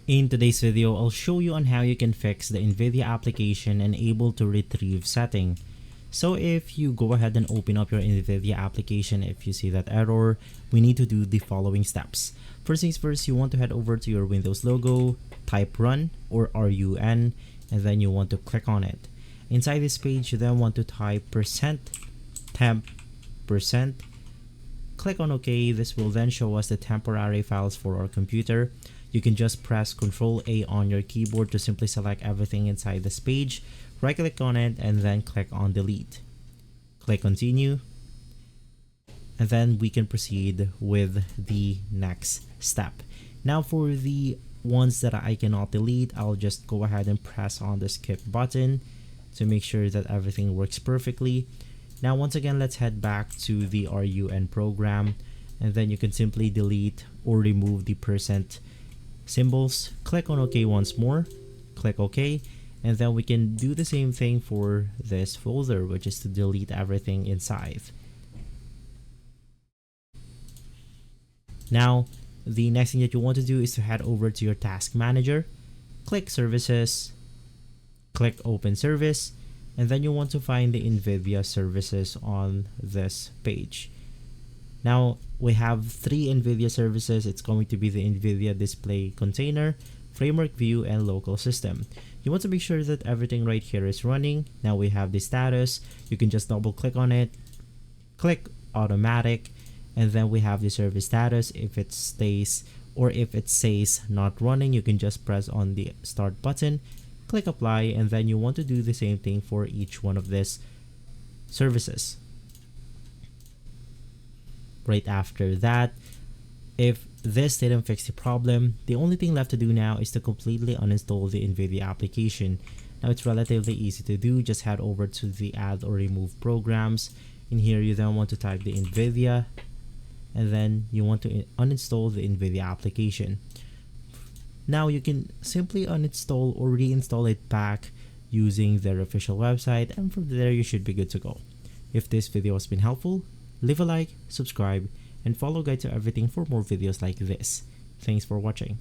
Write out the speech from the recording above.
In today's video, I'll show you on how you can fix the NVIDIA application and able to retrieve setting. So if you go ahead and open up your NVIDIA application, if you see that error, we need to do the following steps. First things first, you want to head over to your Windows logo, type run or RUN, and then you want to click on it. Inside this page, you then want to type %temp%. Click on OK. This will then show us the temporary files for our computer. You can just press Ctrl+A on your keyboard to simply select everything inside this page. Right click on it and then click on delete. Click continue. And then we can proceed with the next step. Now for the ones that I cannot delete, I'll just go ahead and press on the skip button to make sure that everything works perfectly. Now once again, let's head back to the RUN program, and then you can simply delete or remove the % symbols. Click on OK once more, click OK, and then we can do the same thing for this folder, which is to delete everything inside. Now the next thing that you want to do is to head over to your task manager, click services, click open service, and then you want to find the NVIDIA services on this page. Now we have 3 NVIDIA services. It's going to be the NVIDIA display container, framework view, and local system. You want to make sure that everything right here is running. Now we have the status. You can just double click on it, click automatic, and then we have the service status. If it stays or if it says not running, you can just press on the start button, click apply, and then you want to do the same thing for each one of these services. Right after that, if this didn't fix the problem, the only thing left to do now is to completely uninstall the NVIDIA application. Now it's relatively easy to do. Just head over to the add or remove programs. In here, you then want to type the NVIDIA, and then you want to uninstall the NVIDIA application. Now you can simply uninstall or reinstall it back using their official website, and from there you should be good to go. If this video has been helpful, leave a like, subscribe, and follow Guide to Everything for more videos like this. Thanks for watching.